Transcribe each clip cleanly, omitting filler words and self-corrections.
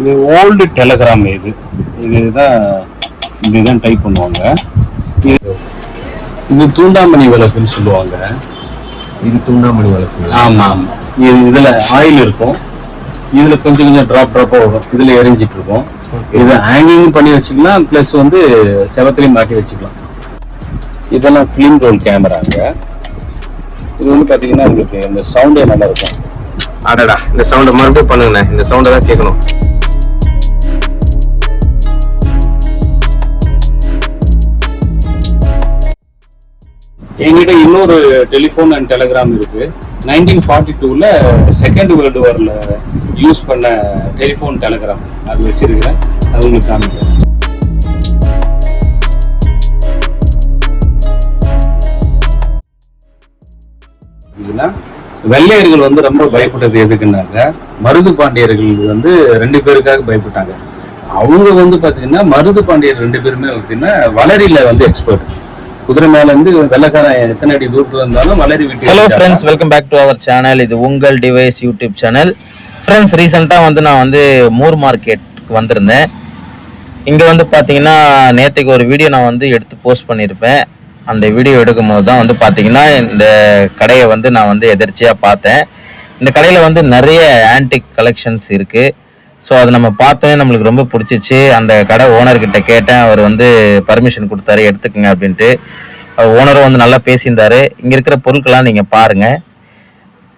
இது old Telegram. இதுதான் type பண்ணுவாங்க. இது தூண்டாமணி விளக்குன்னு சொல்லுவாங்க. இது தூண்டாமணி விளக்கு. ஆமா ஆமா. இதுல ஆயில் இருக்கும். இதுல கொஞ்சம் கொஞ்சம் ட்ராப்பா வரும். இதுல எரிஞ்சிட்டு இருக்கும். இதை ஹேங்கிங் பண்ணி வச்சுக்கலாம். பிளஸ் வந்து செவத்துலையும் மாட்டி வச்சுக்கலாம். இதெல்லாம் ஃபிலிம் ரோல் கேமராங்க. இது வந்து பாத்தீங்கன்னா உங்களுக்கு இந்த சவுண்டே நல்லா இருக்கும். அடடா, இந்த சவுண்டை மறுபடியும் பண்ணுங்கண்ணே. இந்த சவுண்டை தான் கேட்கணும். என்கிட்ட இன்னொரு டெலிஃபோன் அண்ட் டெலிகிராம் இருக்கு. 1942ல செகண்ட் வேர்ல்டு வார்ல யூஸ் பண்ண டெலிஃபோன் டெலிகிராம் அது வச்சிருக்கிறேன். அது உங்களுக்கு காமிக்கிறேன். இதுனா வெள்ளையர்கள் வந்து ரொம்ப பயப்பட்டது எதுக்குன்னாங்க, மருது பாண்டியர்கள் வந்து 2 பேருக்காக பயப்பட்டாங்க. அவங்க வந்து பாத்தீங்கன்னா மருது பாண்டியர் 2 பேருமே பார்த்தீங்கன்னா வளரில வந்து எக்ஸ்பர்ட். குதிரை மேல இருந்து வெள்ளக்காரன் எத்தனை அடி தூரத்துல இருந்தாலும் வளரி விட்டு. Hello friends, welcome back to our channel. இது உங்கள் டிவைஸ் யூடியூப் சேனல். ஃப்ரெண்ட்ஸ், ரீசெண்டாக வந்து நான் வந்து மூர் மார்க்கெட்டுக்கு வந்திருந்தேன். இங்கே வந்து பார்த்தீங்கன்னா நேற்றுக்கு ஒரு வீடியோ நான் வந்து எடுத்து போஸ்ட் பண்ணியிருப்பேன். அந்த வீடியோ எடுக்கும் போது தான் வந்து பார்த்தீங்கன்னா இந்த கடையை வந்து நான் வந்து எதிர்ச்சியாக பார்த்தேன். இந்த கடையில் வந்து நிறைய ஆன்டிக் கலெக்ஷன்ஸ் இருக்குது. ஸோ அது நம்ம பார்த்தோன்னே நம்மளுக்கு ரொம்ப பிடிச்சிச்சு. அந்த கடை ஓனர்கிட்ட கேட்டேன். அவர் வந்து பர்மிஷன் கொடுத்தாரு, எடுத்துக்கங்க அப்படின்ட்டு. ஓனரும் வந்து நல்லா பேசியிருந்தாரு. இங்கே இருக்கிற பொருட்கள்லாம் நீங்கள் பாருங்கள்.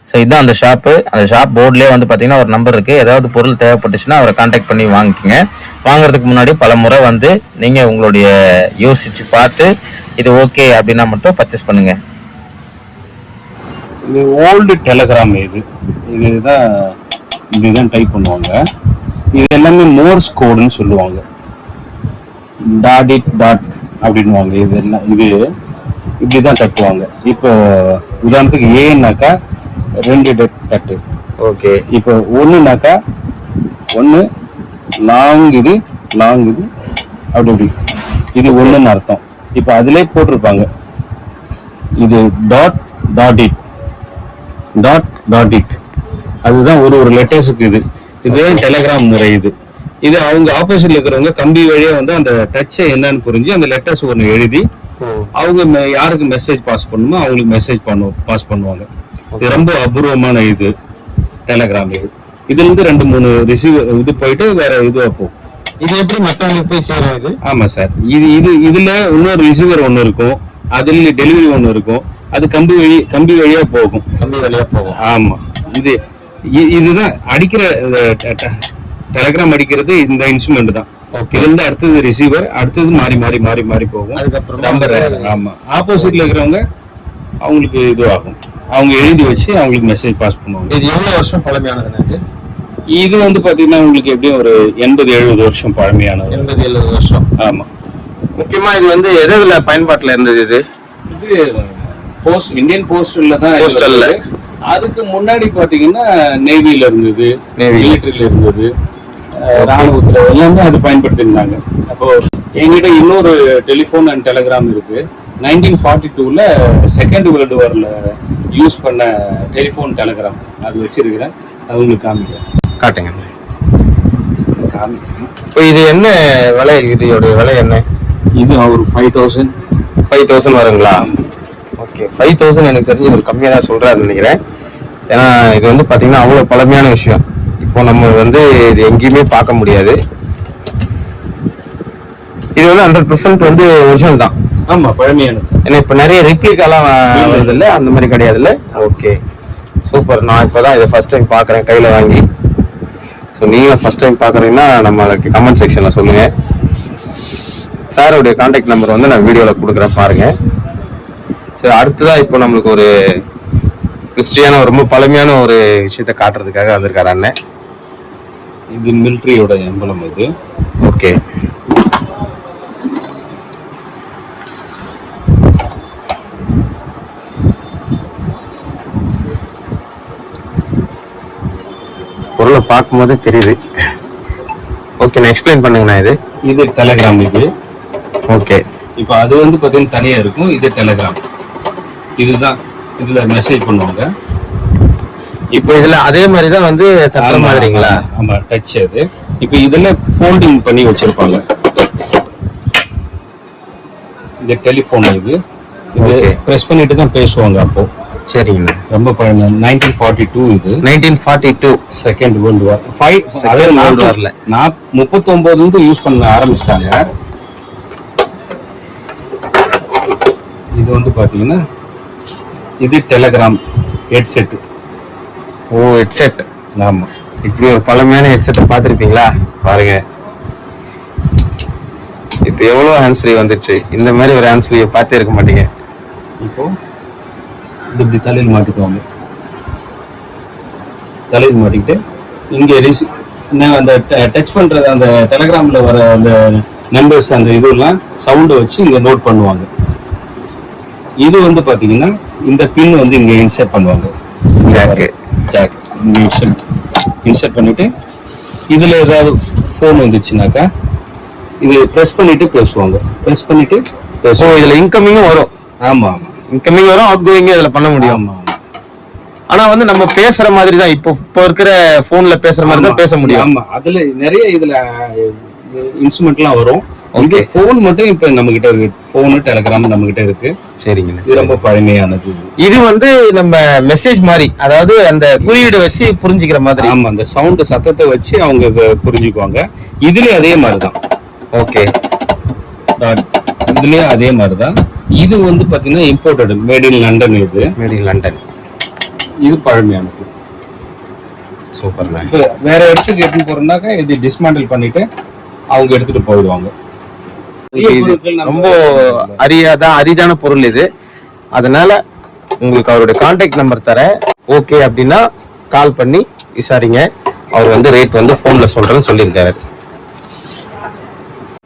ஸோ இதுதான் அந்த ஷாப்பு. அந்த ஷாப் போர்ட்லேயே வந்து பார்த்தீங்கன்னா ஒரு நம்பர் இருக்குது. ஏதாவது பொருள் தேவைப்பட்டுச்சுன்னா அவரை கான்டாக்ட் பண்ணி வாங்கிக்கோங்க. வாங்குறதுக்கு முன்னாடி பல முறை வந்து நீங்கள் உங்களுடைய யோசித்து பார்த்து இது ஓகே அப்படின்னா மட்டும் பர்ச்சேஸ் பண்ணுங்கள். இது ஓல்டு டெலகிராம். இதுதான் டைப் பண்ணுவாங்க. இது எல்லாமே மோர்ஸ் கோடுன்னு சொல்லுவாங்க. டாட் அப்படின்வாங்க. இதெல்லாம் இது இப்படிதான் தட்டுவாங்க. இப்போ உதாரணத்துக்கு ஏன்னாக்கா 2 தட்டு. ஓகே. இப்போ 1னாக்கா 1 லாங் இது அப்படி இது 1ன்னு அர்த்தம். இப்போ அதிலே போட்டிருப்பாங்க இது டாட் இட். அதுதான் ஒரு லெட்டர்ஸுக்கு இது டெலிகிராம் முறை. இது அவங்க ஆப்போசிட்ல இருக்கிறவங்க கம்பி வழியா வந்து அந்த டச்சை என்னன்னு புரிஞ்சு அந்த லெட்டர்ஸ் ஒன்று எழுதி அவங்க யாருக்கு மெசேஜ் பாஸ் பண்ணுமோ அவங்களுக்கு மெசேஜ் பாஸ் பண்ணுவாங்க. இது ரொம்ப அபூர்வமான டெலிகிராம். இதுல இருந்து 2-3 ரிசீவ் போயிட்டு வேற போகும். இது எப்படி மற்றவங்களுக்கு போய் சேரும் இது? ஆமா சார். இதுல இன்னொரு ரிசீவர் ஒன்று இருக்கும். அதுல டெலிவரி ஒன்று இருக்கும். அது கம்பி வழியா போகும். ஆமா. இதுதான் அடிக்கிற டெலிகிராம் அடிக்கிறது. இந்த இன்ஸ்ட்ருமெண்ட் தான். இதுல இருந்து அடுத்தது ரிசீவர், அடுத்தது மாறி போகும். அதுக்கப்புறம் ஆமா ஆப்போசிட்ல இருக்கிறவங்க அவங்களுக்கு ஆகும். அவங்க எழுதி வச்சு அவங்களுக்கு மெசேஜ் பாஸ் பண்ணுவாங்க. இது எவ்வளவு வருஷம் பழமையானது? இது வந்து பாத்தீங்கன்னா உங்களுக்கு எப்படியும் ஒரு 80-70 வருஷம் பழமையானது. 80-70 வருஷம். ஆமா. முக்கியமா இது வந்து எதுல பயன்பாட்டுல இருந்தது? இது இந்தியன் போஸ்டல்ல தான். அதுக்கு முன்னாடி பாத்தீங்கன்னா நேவில இருந்தது, மிலிட்டரியில இருந்தது, ராணுவத்துல எல்லாமே அது பயன்படுத்தி இருந்தாங்க. அப்போ என்கிட்ட இன்னொரு டெலிஃபோன் அண்ட் டெலிகிராம் இருக்கு. 1942ல செகண்ட் வேர்ல்டு வார்ல யூஸ் பண்ண டெலிஃபோன் டெலிகிராம் அது வச்சிருக்கிறேன். அது உங்களுக்கு காட்டுங்க. இப்போ இது என்ன விலை? இதோட விலை என்ன? இது ஒரு 5000 வருங்களா? ஓகே. 5000 எனக்கு தெரிஞ்சு ஒரு கம்மியாக தான் சொல்றாரு நினைக்கிறேன். ஏன்னா இது வந்து பார்த்தீங்கன்னா அவ்வளோ பழமையான விஷயம். இப்போ நம்ம வந்து இது எங்கேயுமே பார்க்க முடியாது. இது வந்து 100% வந்து ஒரிஜினல் தான். ஆமா, பழமையானது. ஏன்னா இப்போ நிறைய ரெப்ளிகாலாம் வருது இல்லை, அந்த மாதிரி கிடையாதுல்ல? Okay, super. நான் இப்போதான் இதை ஃபர்ஸ்ட் டைம் பார்க்குறேன் கையில் வாங்கி. ஸோ நீங்களும் ஃபர்ஸ்ட் டைம் பார்க்குறீங்கன்னா நம்மளுக்கு கமெண்ட் செக்ஷனில் சொல்லுங்கள். சாரோடைய கான்டாக்ட் நம்பர் வந்து நான் வீடியோவில் கொடுக்குறேன், பாருங்கள். சரி, அடுத்ததான் இப்போ நம்மளுக்கு ஒரு ஹிஸ்டரியான ரொம்ப பழமையான ஒரு விஷயத்த காட்டுறதுக்காக வந்திருக்காரு அண்ணன். இது மிலிட்ரியோட எம்பளம். இது ஓகே. பொருளை பார்க்கும் போதே தெரியுது. ஓகே, நான் எக்ஸ்பிளைன் பண்ணுங்கண்ணா. இது டெலிகிராம். ஓகே. இப்போ அது வந்து பார்த்தீங்கன்னா தனியாக இருக்கும். இது டெலிகிராம். இதுதான் இதுல மெசேஜ் பண்ணுவாங்க. இப்போ இதுல அதே மாதிரி தான் வந்து தர மாதிரிங்களா? ஆமா, டச். அது இப்போ இதுல ஃபோல்டிங் பண்ணி வச்சிருப்பாங்க. இந்த டெலிஃபோன் இது பிரஸ் பண்ணிட்டு தான் பேசுவாங்க. அப்போ சரிங்க. ரொம்ப பழமை. 1942 இது. 1942 second world war. Second World Warல 39 இருந்து யூஸ் பண்ண ஆரம்பிச்சிட்டாங்க. இது வந்து பாத்தீங்கன்னா இது டெலிகிராம் ஹெட்செட். ஓ, ஹெட்செட். ஆமா, இப்படி ஒரு பழமையான ஹெட்செட்டை பார்த்துருப்பீங்களா? பாருங்க, இப்போ எவ்வளோ ஹேண்ட் ஃப்ரீ வந்துச்சு. இந்த மாதிரி ஒரு ஹேண்ட் ஃப்ரீயை பார்த்தே இருக்க மாட்டீங்க. இப்போ இது இப்படி தலையில் மாட்டிக்குவாங்க. தலையில் மாட்டிக்கிட்டு இங்கே அந்த டச் பண்றது, அந்த டெலிகிராம்ல வர அந்த நம்பர்ஸ், அந்த இதெல்லாம் சவுண்டை வச்சு இங்க நோட் பண்ணுவாங்க. இது வந்து பாத்தீங்கன்னா இந்த பின் வந்து இங்க இன்சர்ட் பண்ணுவாங்க. ஜாக் இன்சர்ட் பண்ணிட்டு இதுல ஏதாவது ஃபோன் வந்துச்சுனாக்கா இது பிரஸ் பண்ணிட்டு பேசுவாங்க. பிரஸ் பண்ணிட்டு பேசுவோம். இதுல இன்கமிங்கும் வரும். ஆமா ஆமா, இன்கமிங் வரும், அவுட் கோயிங் இதுல பண்ண முடியும். ஆமா. ஆனா வந்து நம்ம பேசுற மாதிரி தான், இப்போ இருக்கிற போன்ல பேசுற மாதிரி தான் பேச முடியும். ஆமா, அதுல நிறைய இதுல இன்ஸ்ட்ருமெண்ட்லாம் வரும். ஓகே, ஃபோன் மட்டும் இப்ப நம்ம கிட்ட இருக்கு. ஃபோன் டெலிகிராம் நம்ம கிட்ட இருக்கு. சரிங்க. இது ரொம்ப பழமையானது. இது வந்து நம்ம மெசேஜ் மாதிரி, அதாவது அந்த குறியீடு வச்சு புரிஞ்சுக்கிற மாதிரி. ஆமா, அந்த சவுண்ட் சத்தத்தை வச்சு அவங்க புரிஞ்சுக்குவாங்க. இதுலயும் அதே மாதிரிதான். ஓகே, இதுலயும் அதே மாதிரிதான். இது வந்து பாத்தீங்கன்னா இம்போர்ட்டட், மேட் இன் லண்டன். இது மேட் இன் லண்டன். இது பழமையானது. சூப்பர். இப்ப வேற இடத்துக்கு எடுத்துட்டு போறோம்னாக்கா இது டிஸ்மேண்டில் பண்ணிட்டு அவங்க எடுத்துட்டு போயிடுவாங்க. ரொம்ப அரிதான பொருள் இது. அதனால உங்களுக்கு அவருடைய கான்டாக்ட் நம்பர் தரேன். ஓகே அப்படின்னா கால் பண்ணி விசாரிங்க. அவர் வந்து ரேட் வந்து போன்ல சொல்றேன்னு சொல்லியிருக்காரு.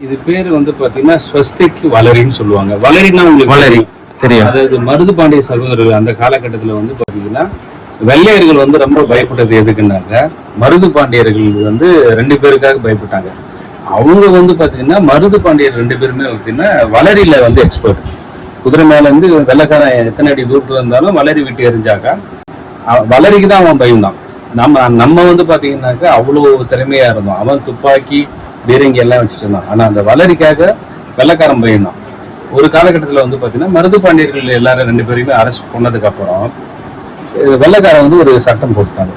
இது பேரு வந்து பாத்தீங்கன்னா ஸ்வஸ்திக் வளரின்னு சொல்லுவாங்க. வளரின்னா உங்களுக்கு வளரி தெரியும். அதாவது மருது பாண்டிய சகோதரர்கள் அந்த காலகட்டத்துல வந்து பாத்தீங்கன்னா வெள்ளையர்கள் வந்து ரொம்ப பயப்பட்டது எதுக்குன்னாங்க, மருது பாண்டியர்கள் வந்து 2 பேருக்காக பயப்பட்டாங்க. அவங்க வந்து பாத்தீங்கன்னா மருது பாண்டியர் 2 பேருமே பாத்தீங்கன்னா வளரியில வந்து எக்ஸ்பர்ட். குதிரை மேல இருந்து வெள்ளைக்காரன் எத்தனை அடி தூரத்துல இருந்தாலும் வளரி விட்டு எரிஞ்சாக்கா வளரிக்கு தான் அவன் பயந்தான். நம்ம வந்து பாத்தீங்கன்னாக்கா அவ்வளவு திறமையா இருந்தோம். அவன் துப்பாக்கி பீரங்கி எல்லாம் வச்சுட்டு இருந்தான். ஆனா அந்த வளரிக்காக வெள்ளைக்காரன் பயந்தான். ஒரு காலகட்டத்துல வந்து பாத்தீங்கன்னா மருது பாண்டியர்கள் எல்லாரும் 2 பேரையுமே அரெஸ்ட் பண்ணதுக்கு அப்புறம் வெள்ளைக்காரன் வந்து ஒரு சட்டம் போட்டாங்க.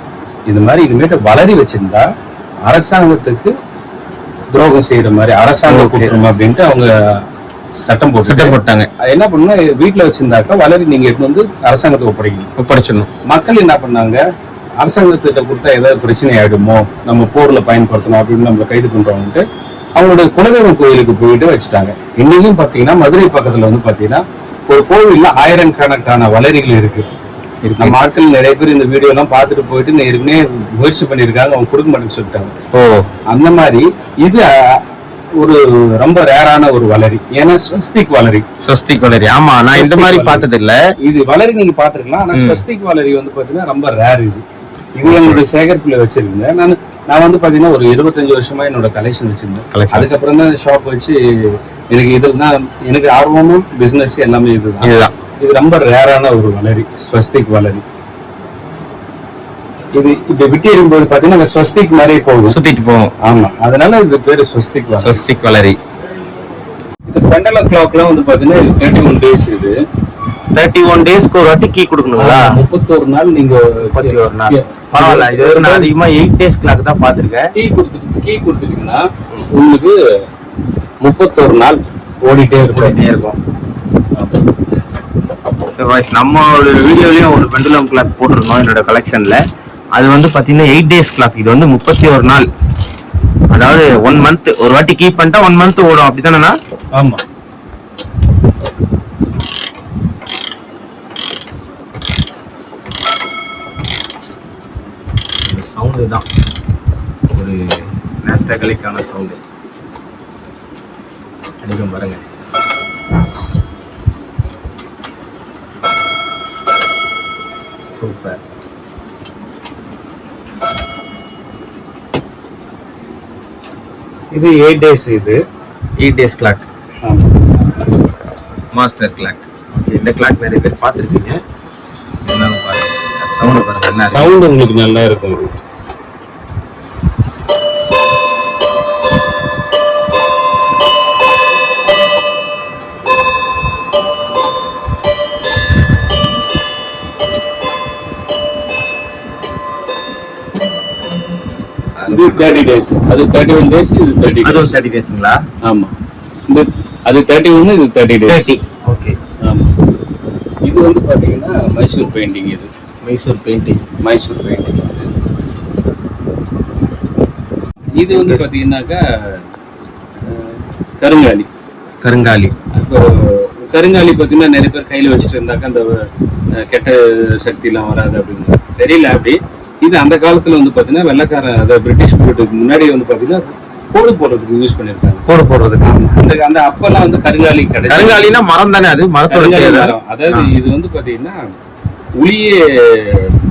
இது மாதிரி இதுமேட்டு வளரி வச்சிருந்தா அரசாங்கத்துக்கு துரோகம் செய்யற மாதிரி, அரசாங்கம் கூட்டணும் அப்படின்ட்டு அவங்க சட்டம் போட்டாங்க. என்ன பண்ணா, வீட்டுல வச்சிருந்தாக்கா வளரி நீங்க எடுத்து வந்து அரசாங்கத்தை ஒப்படைச்சிடணும். மக்கள் என்ன பண்ணாங்க, அரசாங்கத்திட்ட கொடுத்தா ஏதாவது பிரச்சனை ஆயிடுமோ, நம்ம போர்ல பயன்படுத்தணும் அப்படின்னு நம்ம கைது பண்றோம்ட்டு அவங்களுடைய குலதெய்வம் கோயிலுக்கு போயிட்டு வச்சுட்டாங்க. இன்னைக்கும் பாத்தீங்கன்னா மதுரை பக்கத்துல வந்து பாத்தீங்கன்னா ஒரு கோவில்ல ஆயிரக்கணக்கான வளரிகள் இருக்கு. நம்ம ஆட்கள் நிறைய பேர் இந்த வீடியோ எல்லாம் பார்த்துட்டு போயிட்டு ஏற்கனவே முயற்சி பண்ணிருக்காங்க, அவங்க கொடுக்க மாட்டேன்னு சொல்லிட்டாங்க. அந்த மாதிரி இது ஒரு ரொம்ப ரேரான ஒரு வளரி. ஏன்னா ஸ்வஸ்திக் வளரி. ஆமா, நான் இந்த மாதிரி பார்த்தது இல்ல. இது வளரி நீங்க பாத்துருக்கலாம். ஆனா ஸ்வஸ்திக் வளரி வந்து பாத்தீங்கன்னா ரொம்ப ரேர். இது என்னோட சேகரிப்புல வச்சிருந்தேன். நான் வந்து பாத்தீங்கன்னா ஒரு 25 வருஷமா என்னோட கலெக்ஷன் வச்சிருந்தேன். அதுக்கப்புறம் தான் ஷாப் வச்சு எனக்கு இதுதான் எனக்கு ஆர்வமும் பிசினஸ் எல்லாமே இதுதான். இது ரொம்ப ரேரான ஒரு வளரி, ஸ்வஸ்திக் வளரி. இது இப்ப விட்டி எறியும்போது பாத்தீங்கன்னா ஸ்வஸ்திக் மாதிரி போகும், சுத்திட்டு போகும். ஆமா, அதனால இது பேரு ஸ்வஸ்திக் வளரி. இது பெண்டலம் கிளாக்ல வந்து பாத்தீங்கன்னா 31 டேஸ். இது 31 டேஸ்க்கு ஒரு வாட்டி கீ கொடுக்கணுங்களா? 31 நாள். நீங்க 31 நாள் பரவாயில்ல. இது நான் அதிகமா 8 டேஸ் கிளாக் தான் பாத்திருக்கேன். கீ கொடுத்துட்டீங்கன்னா உங்களுக்கு 31 நாள் ஓடிட்டே இருக்கும். நம்ம ஒரு வீடியோலயும் ஒரு பெண்டுலம் கிளாக் போட்டிருந்தோம் என்னோட கலெக்ஷன்ல. அது வந்து பாத்தீங்கன்னா 8 டேஸ் கிளாக். இது வந்து 31 நாள், அதாவது 1 மந்த். ஒரு வாட்டி கீப் பண்ணிட்டா 1 மந்த் ஓடும், அப்படித்தானே? ஆமா. சவுண்டு தான் ஒரு நேஸ்டகலிக்கான சவுண்டு அடிக்கும் பாருங்க. சூப்பர். இது 8 டேஸ். இது 8 டேஸ் கிளாக், மாஸ்டர் கிளாக். இந்த கிளாக் நிறைய பேர் பார்த்துருக்கீங்க. சவுண்ட் பாருங்க, சவுண்ட் உங்களுக்கு நல்லா இருக்கும். 30 days. அது 31 days, இது 30 அது days. 30 டேஸ்ங்களா? ஆமா. இந்த அது 31, இது 30 days. 30. ஓகே. ஆமா. இது வந்து பாத்தீங்கன்னா மைசூர் பெயிண்டிங். இது மைசூர் பெயிண்டிங். மைசூர் பெயிண்டிங். இது வந்து பாத்தீங்கன்னாக்கா கருங்காலி. கருங்காலி. இப்போ கருங்காலி பார்த்தீங்கன்னா நிறைய பேர் கையில் வச்சுட்டு இருந்தாக்கா அந்த கெட்ட சக்திலாம் வராது அப்படின்னு தெரியல. அப்படி இது அந்த காலத்தில் வந்து பார்த்தீங்கன்னா வெள்ளைக்காரன், அதாவது பிரிட்டிஷ் பீரியடுக்கு முன்னாடி வந்து பார்த்தீங்கன்னா கோடு போடுறதுக்கு யூஸ் பண்ணியிருக்காங்க. கோடு போடுறதுக்கு அந்த அந்த அப்பெல்லாம் வந்து கருங்காலி கிடையாது. கருங்காலினா மரம் தானே, அது மரத்தோட மரம். அதாவது இது வந்து பார்த்தீங்கன்னா உளியே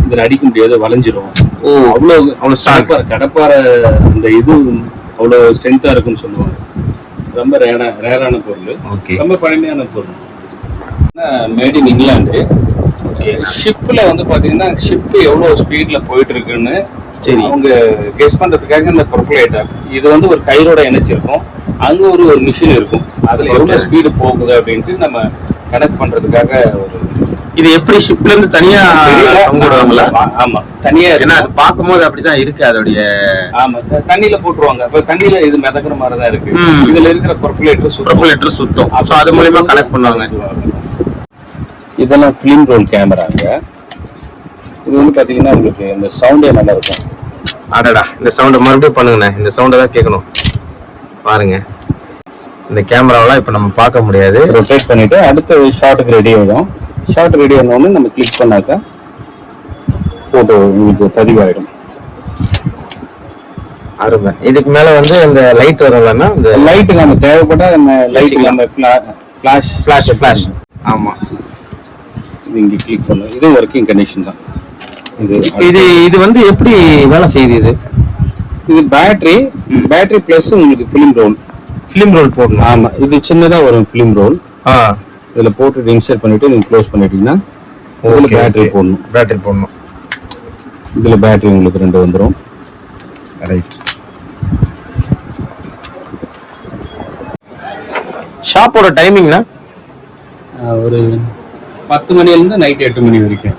இதில் அடிக்க முடியாது, வளைஞ்சிரும். அவ்வளோ ஸ்ட்ராங்காக கடப்பாறை அந்த இது அவ்வளோ ஸ்ட்ரென்த்தாக இருக்குன்னு சொல்லுவாங்க. ரொம்ப ரேரான பொருள், ரொம்ப பழமையான பொருள். Made in England. ஷிப்ல வந்து பாத்தீங்கன்னா ஷிப் எவ்வளவு ஸ்பீட்ல போயிட்டு இருக்குன்னு அவங்க கெஸ் பண்றதுக்காக இந்த ப்ரொப்பலேட்டர் இது வந்து ஒரு கயிறோட இணைச்சிருக்கும். அங்க ஒரு மிஷின் இருக்கும், அதுல எவ்வளவு ஸ்பீடு போகுது அப்படின்ட்டு நம்ம கனெக்ட் பண்றதுக்காக ஒரு. இது எப்படி ஷிப்ல இருந்து தனியா தொங்கிடுவாங்களா? ஆமா, தனியா. ஏன்னா அது பார்க்கும்போது அப்படிதான் இருக்கு அதோடைய. ஆமா, தண்ணியில போட்டுருவாங்க. இப்ப தண்ணியில இது மிதக்கிற மாதிரி தான் இருக்கு. இதுல இருக்கிற ப்ரொப்பலேட்டர் சுத்தம். சோ அது மூலமா கனெக்ட் பண்ணுவாங்க. இதெல்லாம் ஃபிலிம் ரோல் கேமராங்க. இது வந்து பாத்தீங்கன்னா உங்களுக்கு இந்த சவுண்டே நல்லா இருக்கும். அடடா, இந்த சவுண்டை மறுபடியும் பண்ணுங்கண்ணே. இந்த சவுண்டை தான் கேட்கணும். பாருங்க, இந்த கேமராவெல்லாம் இப்போ நம்ம பார்க்க முடியாது. ரொட்டேட் பண்ணிட்டு அடுத்த ஷாட்டுக்கு ரெடி ஆகிடும். ஷார்ட் ரெடி ஆனோடனே நம்ம கிளிக் பண்ணாக்கா ஃபோட்டோ உங்களுக்கு பதிவாயிடும். அருமை. இதுக்கு மேலே வந்து இந்த லைட் வரும்லன்னா, இந்த லைட்டு நம்ம தேவைப்பட்டா நம்ம லைட் நம்ம ஃப்ளாஷ். ஆமாம், இது இங்கே கிளிக் பண்ணணும். இது ஒர்க்கிங் கண்டிஷன் தான். இது வந்து எப்படி வேலை செய்யுது? இது பேட்டரி பிளஸ் உங்களுக்கு ஃபிலிம் ரோல் போடணும். ஆமா, இது சின்னதா வரும் ஃபிலிம் ரோல். இதுல போட்டு இன்சர்ட் பண்ணிட்டு நீங்க க்ளோஸ் பண்ணிட்டீங்கன்னா உங்களுக்கு பேட்டரி போடணும். இதுல பேட்டரி உங்களுக்கு 2 வந்துரும். ரைட். ஷாப்போட டைமிங்னா ஒரு 10 மணில இருந்து நைட் 8 மணி வரைக்கும்,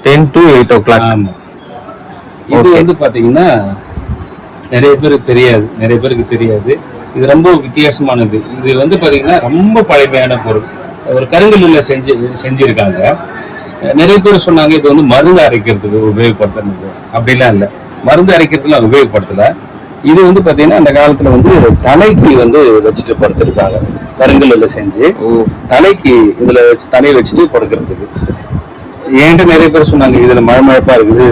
10 to 8 o'clock. ஆமா. இது வந்து பாத்தீங்கன்னா நிறைய பேருக்கு தெரியாது. இது ரொம்ப வித்தியாசமானது. இது வந்து பாத்தீங்கன்னா ரொம்ப பழமையான பொருள். ஒரு கருங்கல்ல செஞ்சிருக்காங்க. நிறைய பேர் சொன்னாங்க இது வந்து மருந்து அரைக்கிறதுக்கு உபயோகப்படுத்துறது. அப்படிலாம் இல்லை, மருந்து அரைக்கிறதுலாம் உபயோகப்படுத்தல. இது வந்து பாத்தீங்கன்னா அந்த காலத்துல வந்து தலைக்கு வந்து வச்சுட்டு படுத்திருக்காங்க. கருங்கல்ல செஞ்சு தலைக்கு இதுல வச்சு தலையை வச்சுட்டு படுக்கிறதுக்கு. ஏன்ட்டு நிறைய பேர் சொன்னாங்க இதுல மழமழப்பா இருக்குது.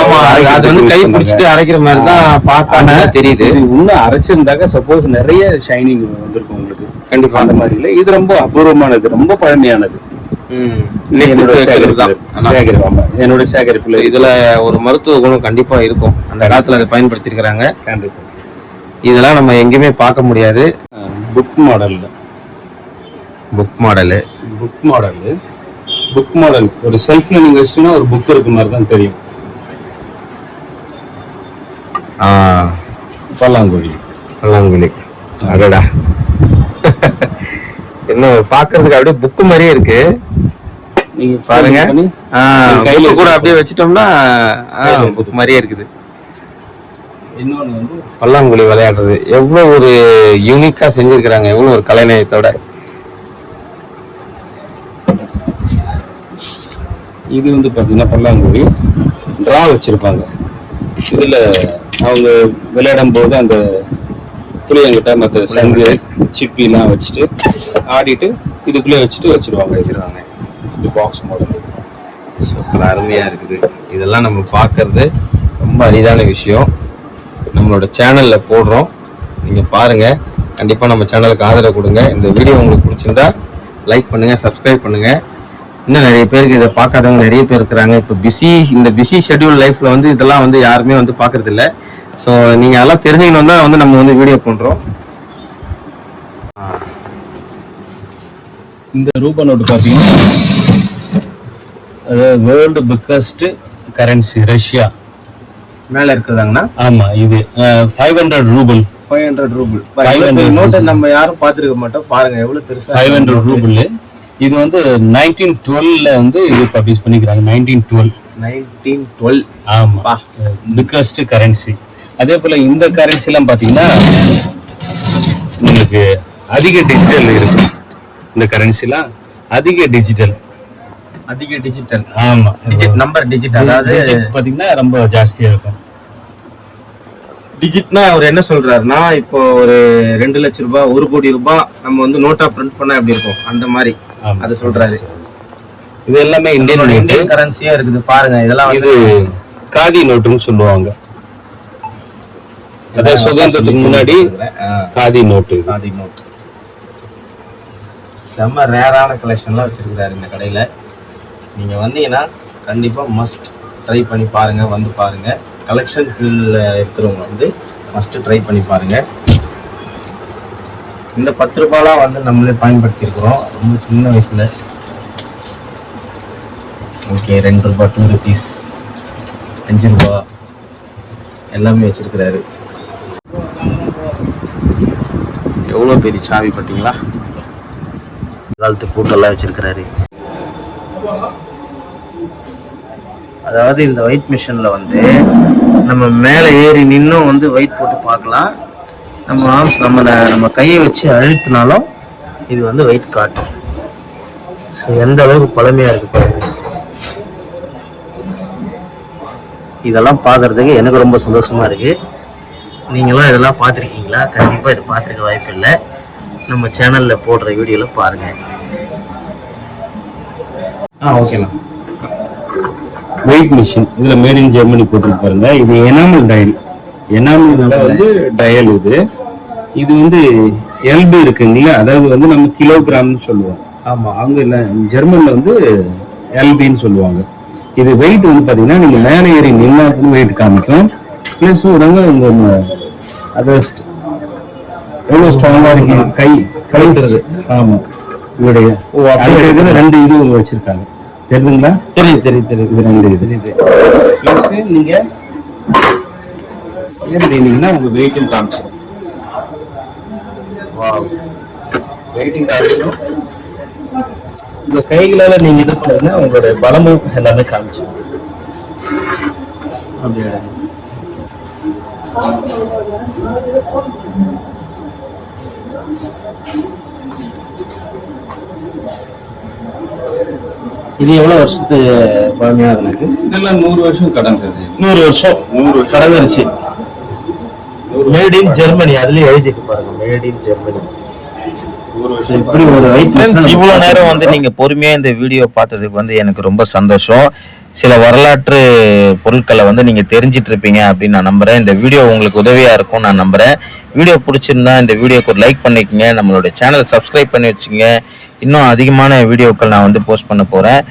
ஆமா, அது வந்து கை பிடிச்சிட்டு அரைக்கிற மாதிரி தான் பார்த்தானே தெரியுது. இன்னும் அரைச்சிருந்தாக்க சப்போஸ் நிறைய ஷைனிங் வந்திருக்கும் உங்களுக்கு. கண்டிப்பா அந்த மாதிரி இல்லை. இது ரொம்ப அபூர்வமானது, ரொம்ப பழமையானது. என்னோட சேகரிப்புல இதுல ஒரு மருத்துவ குணம் கண்டிப்பா இருக்கும். அந்த காலத்துல அதை பயன்படுத்தி இருக்காங்க. கண்டிப்பா இதெல்லாம் நம்ம எங்கேயுமே பார்க்க முடியாது. புக் மாடல் ஒரு செல்ஃப்ல நீங்க வச்சீங்கன்னா ஒரு புக் இருக்கு மாதிரி தான் தெரியும். பல்லாங்குழி. அடடா, என்ன பாக்குறதுக்கு அப்படியே புக்கு மாதிரியே இருக்கு. நீங்க பாருங்க, கையில கூட அப்படியே வச்சிட்டோம்னா புக் மாதிரியே இருக்குது. இன்னொன்னு வந்து பல்லாங்குழி விளையாடுறது எவ்வளவு ஒரு யூனிக்கா செஞ்சிருக்கிறாங்க, எவ்வளவு ஒரு கலைநயத்தோட. இது வந்து பாத்தீங்கன்னா பல்லாங்குழி டிரா வச்சிருப்பாங்க. இதுல அவங்க விளையாடும் போது அந்த புளியங்கிட்ட மற்ற சங்கு சிப்பிலாம் வச்சுட்டு ஆடிட்டு இதுக்குள்ளே வச்சிருவாங்க. இது பாக்ஸ் மாடல். சூப்பர், அருமையா இருக்குது. இதெல்லாம் நம்ம பார்க்கறது ரொம்ப அரிதான விஷயம். நம்மளோட சேனல்ல போடுறோம், நீங்க பாருங்க. கண்டிப்பா நம்ம சேனலுக்கு ஆதரவு கொடுங்க. இந்த வீடியோ உங்களுக்கு பிடிச்சிருந்தா லைக் பண்ணுங்க, சப்ஸ்கிரைப் பண்ணுங்க. இன்னும் நிறைய பேருக்கு இதை பார்க்காதவங்க நிறைய பேர் இருக்கிறாங்க. இப்போ இந்த பிஸி ஷெட்யூல் லைஃப்ல வந்து இதெல்லாம் வந்து யாருமே வந்து பார்க்கறது இல்லை. ஸோ நீங்க அதெல்லாம் தெரிஞ்சுக்கணும் தான் வந்து நம்ம வந்து வீடியோ பண்றோம். இந்த ரூபா நோட்டு பார்த்தீங்கன்னா வேர்ல்டு பிக்கஸ்ட் கரன்சி ரஷ்யா மேல இருக்குதாங்கண்ணா. ஆமா, இது 500 ரூபிள். 500 ரூபிள். 500 நோட்டை நம்ம யாரும் பார்த்துருக்க மாட்டோம். பாருங்க எவ்வளவு பெருசா. 500 ரூபிள். இது வந்து 1912 வந்து இது பப்ளிஷ் பண்ணிக்கிறாங்க. 1912. ஆமா, பிக்கஸ்ட் கரன்சி. அதே போல இந்த கரன்சி எல்லாம் பாத்தீங்கன்னா உங்களுக்கு அதிக டிஜிட்டல் இருக்கும். இந்த கரன்சி எல்லாம் அதிக டிஜிட்டல். ஆமா, நம்பர் டிஜிட், அதாவது பாத்தீங்கன்னா ரொம்ப ஜாஸ்தியா இருக்கும். டிஜிட்னா அவர் என்ன சொல்றாருன்னா, இப்போ ஒரு 2 லட்சம் ரூபாய் 1 கோடி ரூபாய் நம்ம வந்து நோட்டா பிரிண்ட் பண்ணா எப்படி இருக்கும் அந்த மாதிரி அது சொல்றாரு. இது எல்லாமே இந்தியன் கரன்சியா இருக்குது பாருங்க. இதெல்லாம் இது காதி நோட்டுன்னு சொல்லுவாங்க. அதாவது சுதந்திரத்துக்கு முன்னாடி காதி நோட்டு. செம்ம ரேரான கலெக்ஷன்லாம் வச்சிருக்கிறாரு இந்த கடையில. நீங்க வந்தீங்கன்னா கண்டிப்பா மஸ்ட் ட்ரை பண்ணி பாருங்க. வந்து பாருங்க. கலெக்ஷன் ஃபீல்டில் இருக்கிறவங்க வந்து மஸ்ட் ட்ரை பண்ணி பாருங்க. இந்த 10 ரூபாய்லாம் வந்து நம்மளே பயன்படுத்தியிருக்கிறோம் ரொம்ப சின்ன வயசுல. ஓகே, 2 ரூபாய், 2 rupees, 5 ரூபாய் எல்லாமே வச்சிருக்கிறாரு. எவ்வளோ பெரிய சாவி பார்த்தீங்களா? காலத்து பூட்டெல்லாம் வச்சிருக்கிறாரு. அதாவது இந்த வெயிட் மிஷின்ல வந்து நம்ம மேலே ஏறி நின்னும் வந்து வெயிட் போட்டு பார்க்கலாம். நம்ம ஆர்ம்ஸ் நம்ம கையை வச்சு அழுத்தினாலும் இது வந்து வெயிட் காட்டும். ஸோ எந்த அளவுக்கு பழமையா இருக்கு பாருங்க. இதெல்லாம் பார்க்கறதுக்கு எனக்கு ரொம்ப சந்தோஷமா இருக்கு. நீங்களாம் இதெல்லாம் பார்த்துருக்கீங்களா? கண்டிப்பாக இது பார்த்துருக்க வாய்ப்பு இல்லை. நம்ம சேனல்ல போடுற வீடியோல பாருங்க. ஓகேண்ணா. வெயிட் மிஷின் இதுல மேட் இன் ஜெர்மனி போட்டு பாருங்க. இது எனாமல் டயல். எனாமல் வந்து டயல். இது வந்து எல்பி இருக்குங்களா, அதாவது வந்து நம்ம கிலோகிராம்னு சொல்லுவோம். ஆமா, அவங்க ஜெர்மன்ல வந்து எல்பின்னு சொல்லுவாங்க. இது வெயிட் வந்து பாத்தீங்கன்னா நீங்க மேலே ஏறி நின்னா வெயிட் காமிக்கும். பிளஸ் உங்க அதை எவ்வளவு ஸ்ட்ராங்கா இருக்கு கைங்கிறது. ஆமா, இவருடைய 2 இது வச்சிருக்காங்க. தெரியுதுங்களா? தெரியுது. இது 2 இது. பிளஸ் நீங்க ஏறினீங்கன்னா உங்க வெயிட்டும் காமிச்சிடும். வெயிட்டிங் காமிச்சிடும். உங்க கைகளால நீங்க இது பண்ணுங்க, உங்களுடைய பலமும் எல்லாமே காமிச்சிடும். அப்படியே இது எவ்வளவு வருஷத்து பழமையாக இருக்கு? இதெல்லாம் 100 வருஷம் கடந்தது. 100 வருஷம் கடந்துருச்சு. மேட் இன் ஜெர்மனி அதுலயே எழுதிட்டு பாருங்க, மேட் இன் ஜெர்மனி. இப்படி ஒரு இவ்வளவு நேரம் வந்து நீங்க பொறுமையா இந்த வீடியோ பார்த்ததுக்கு வந்து எனக்கு ரொம்ப சந்தோஷம். சில வரலாற்று பொருட்களை வந்து நீங்க தெரிஞ்சிட்டு இருப்பீங்க அப்படின்னு நான் நம்புறேன். இந்த வீடியோ உங்களுக்கு உதவியா இருக்கும் நான் நம்புறேன். வீடியோ பிடிச்சிருந்தா இந்த வீடியோக்கு ஒரு லைக் பண்ணிக்கங்க. நம்மளுடைய சேனலை சப்ஸ்கிரைப் பண்ணி வச்சுக்கோங்க. இன்னும் அதிகமான வீடியோக்கள் நான் வந்து போஸ்ட் பண்ண போறேன்.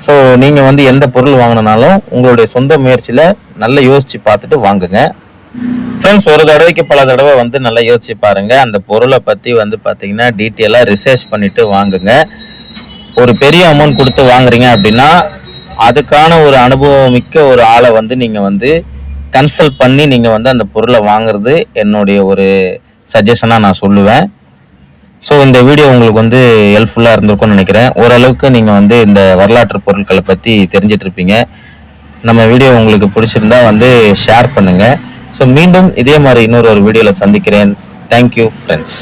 ஸோ நீங்க வந்து எந்த பொருள் வாங்கினாலும் உங்களுடைய சொந்த முயற்சியில நல்லா யோசிச்சு பார்த்துட்டு வாங்குங்க. ஃப்ரெண்ட்ஸ், ஒரு தடவைக்கு பல தடவை வந்து நல்லா யோசிச்சு பாருங்க. அந்த பொருளை பத்தி வந்து பாத்தீங்கன்னா டீட்டெயிலா ரிசர்ச் பண்ணிட்டு வாங்குங்க. ஒரு பெரிய அமௌண்ட் கொடுத்து வாங்குறீங்க அப்படின்னா அதுக்கான ஒரு அனுபவம் மிக்க ஒரு ஆளை வந்து நீங்க வந்து கன்சல்ட் பண்ணி நீங்க வந்து அந்த பொருளை வாங்குறது என்னுடைய ஒரு சஜஷனா நான் சொல்லுவேன். ஸோ இந்த வீடியோ உங்களுக்கு வந்து ஹெல்ப்ஃபுல்லாக இருந்திருக்கும்னு நினைக்கிறேன். ஓரளவுக்கு நீங்கள் வந்து இந்த வரலாற்று பொருட்களை பற்றி தெரிஞ்சிட்டு இருப்பீங்க. நம்ம வீடியோ உங்களுக்கு பிடிச்சிருந்தா வந்து ஷேர் பண்ணுங்கள். ஸோ மீண்டும் இதே மாதிரி இன்னொரு வீடியோவில் சந்திக்கிறேன். Thank you friends.